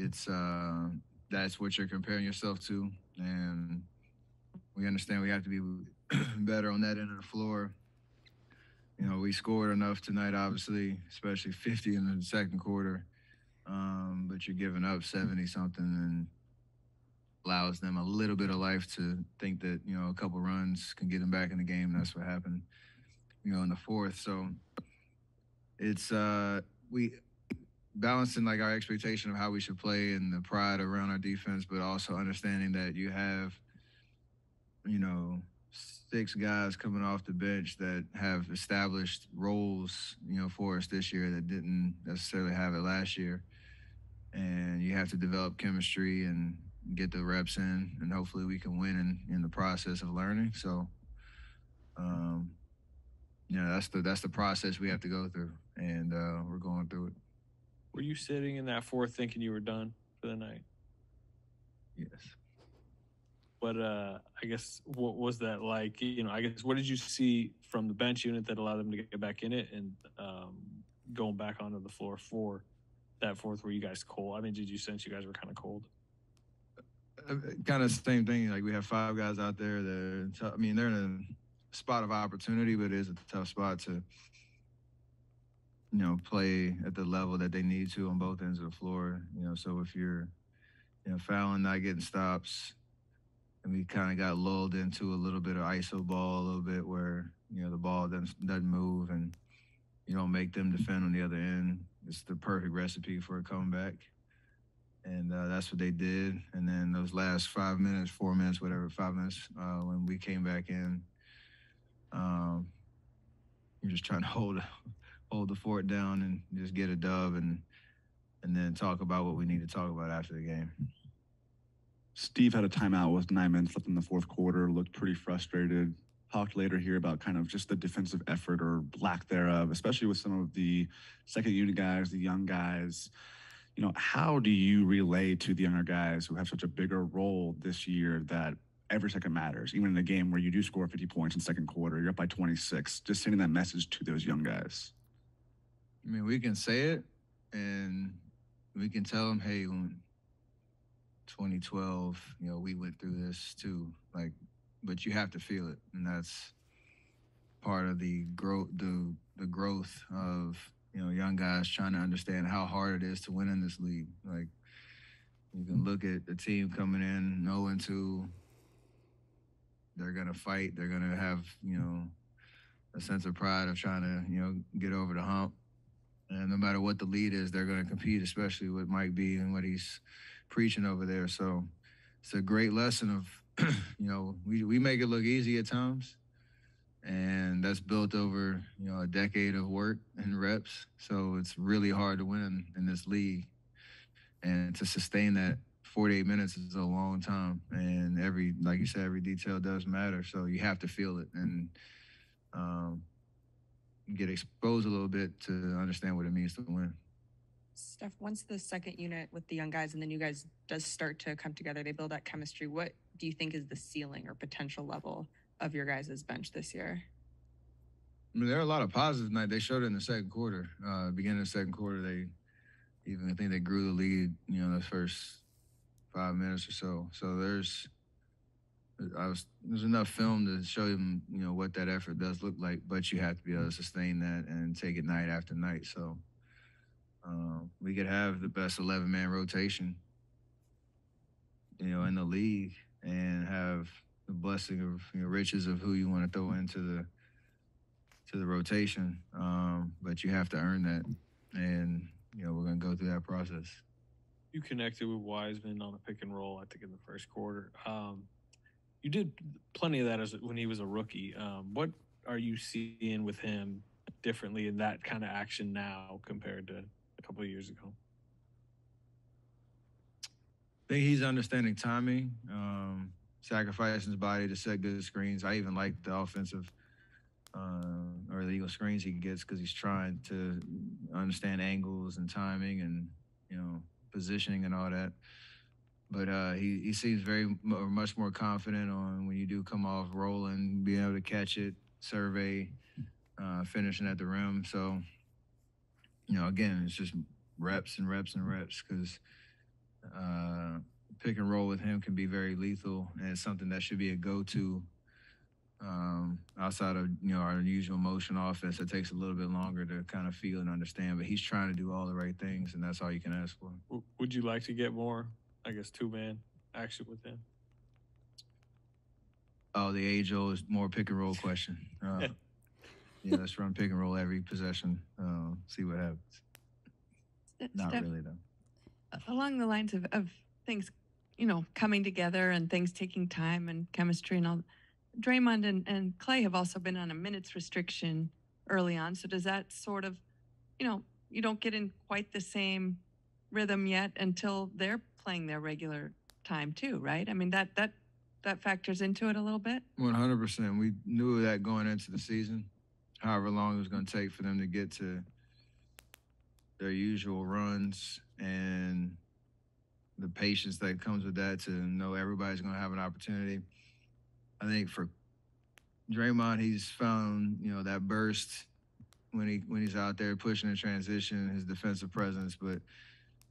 it's that's what you're comparing yourself to, and we understand we have to be better on that end of the floor. We scored enough tonight, obviously, especially 50 in the second quarter. But you're giving up 70 something and allows them a little bit of life to think that, a couple runs can get them back in the game. That's what happened, in the fourth. So it's we balancing like our expectation of how we should play and the pride around our defense, but also understanding that you have, you know, six guys coming off the bench that have established roles, for us this year that didn't necessarily have it last year. And you have to develop chemistry and get the reps in, and hopefully we can win in the process of learning. So, um, that's the process we have to go through, and we're going through it. Were you sitting in that fourth thinking you were done for the night? Yes. But I guess what was that like? I guess what did you see from the bench unit that allowed them to get back in it and going back onto the floor for that fourth? Were you guys cold? I mean, did you sense you guys were kind of cold? Kind of same thing. Like we have five guys out there that they're in a spot of opportunity, but it is a tough spot to play at the level that they need to on both ends of the floor. So if you're fouling, not getting stops, and we kind of got lulled into a little bit of ISO ball a little bit where the ball doesn't move and you don't make them defend on the other end. It's the perfect recipe for a comeback, and that's what they did. And then those last 5 minutes, 4 minutes, whatever, 5 minutes, when we came back in, um, you're just trying to hold the fort down and just get a dub and then talk about what we need to talk about after the game. Steve had a timeout with 9 minutes left in the fourth quarter, looked pretty frustrated. Talked later here about kind of just the defensive effort or lack thereof, especially with some of the second unit guys, the young guys. How do you relay to the younger guys who have such a bigger role this year that every second matters, even in a game where you do score 50 points in second quarter, you're up by 26, just sending that message to those young guys? We can say it and we can tell them, hey, when 2012, we went through this too. But you have to feel it, and that's part of the growth, the growth of young guys trying to understand how hard it is to win in this league. Like you can look at the team coming in 0-2. They're gonna fight. They're gonna have a sense of pride of trying to get over the hump. And no matter what the lead is, they're going to compete, especially with Mike B and what he's preaching over there. So it's a great lesson of, we make it look easy at times. And that's built over, a decade of work and reps. So it's really hard to win in this league. And to sustain that 48 minutes is a long time. And like you said, every detail does matter. So you have to feel it. And, get exposed a little bit to understand what it means to win. Steph, once the second unit with the young guys and the new guys does start to come together, they build that chemistry. What do you think is the ceiling or potential level of your guys' bench this year? There are a lot of positives tonight. They showed it in the second quarter. Beginning of the second quarter, I think they grew the lead, the first 5 minutes or so. So there's enough film to show them, what that effort does look like, but you have to be able to sustain that and take it night after night. So we could have the best 11-man rotation, in the league and have the blessing of, riches of who you want to throw into the rotation. But you have to earn that. And, we're going to go through that process. You connected with Wiseman on a pick and roll, I think, in the first quarter. You did plenty of that when he was a rookie. What are you seeing with him differently in that kind of action now compared to a couple of years ago? I think he's understanding timing, sacrificing his body to set good screens. I even like the offensive or the Eagle screens he gets because he's trying to understand angles and timing and, positioning and all that. But he seems much more confident on when you do come off rolling, being able to catch it, survey, finishing at the rim. So, again, it's just reps and reps and reps because pick and roll with him can be very lethal, and it's something that should be a go-to outside of our usual motion offense. It takes a little bit longer to kind of feel and understand, but he's trying to do all the right things, and that's all you can ask for. Would you like to get more, I guess, two-man action with him? Oh, the age-old is more pick and roll question. Yeah, let's run pick and roll every possession. See what happens. Not Steph, really though. along the lines of things, coming together and things taking time and chemistry and all, Draymond and Clay have also been on a minutes restriction early on. So does that sort of, you don't get in quite the same rhythm yet until they're playing their regular time too, right? I mean, that factors into it a little bit. 100%. We knew that going into the season, however long it was going to take for them to get to their usual runs and the patience that comes with that to know everybody's going to have an opportunity. I think for Draymond, he's found, that burst when he's out there pushing the transition, his defensive presence, but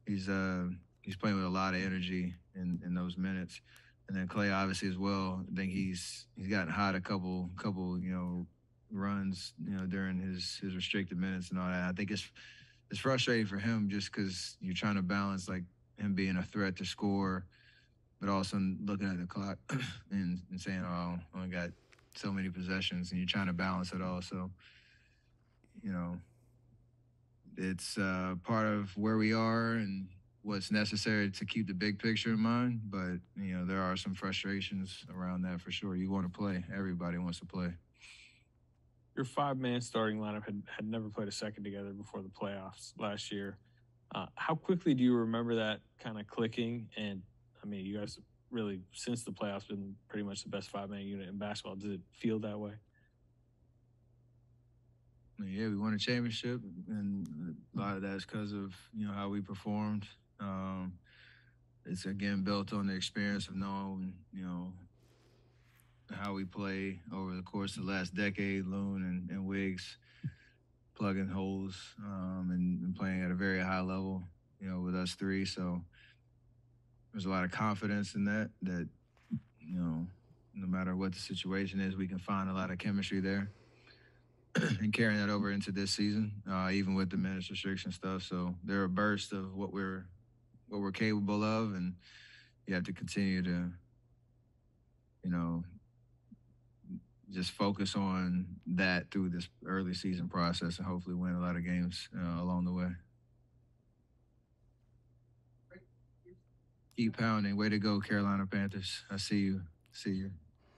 he's playing with a lot of energy in those minutes. And then Clay obviously as well. I think he's gotten hot a couple runs during his restricted minutes and all that. I think it's frustrating for him just because you're trying to balance like him being a threat to score, but also looking at the clock and saying, "Oh, I only got so many possessions," and you're trying to balance it all. So, it's part of where we are and what's necessary to keep the big picture in mind. But there are some frustrations around that for sure. You want to play. Everybody wants to play. Your five-man starting lineup had never played a second together before the playoffs last year. How quickly do you remember that kind of clicking? And I mean, you guys really, since the playoffs, been pretty much the best five-man unit in basketball. Does it feel that way? Yeah, we won a championship, and a lot of that is because of how we performed. It's again built on the experience of knowing how we play over the course of the last decade. Loon and Wiggs plugging holes and playing at a very high level, with us three. So there's a lot of confidence in that no matter what the situation is, we can find a lot of chemistry there. And carrying that over into this season, even with the minutes restriction stuff. So they're a burst of what we're capable of, and you have to continue to, just focus on that through this early season process, and hopefully win a lot of games along the way. Keep pounding. Way to go, Carolina Panthers. I see you. See you.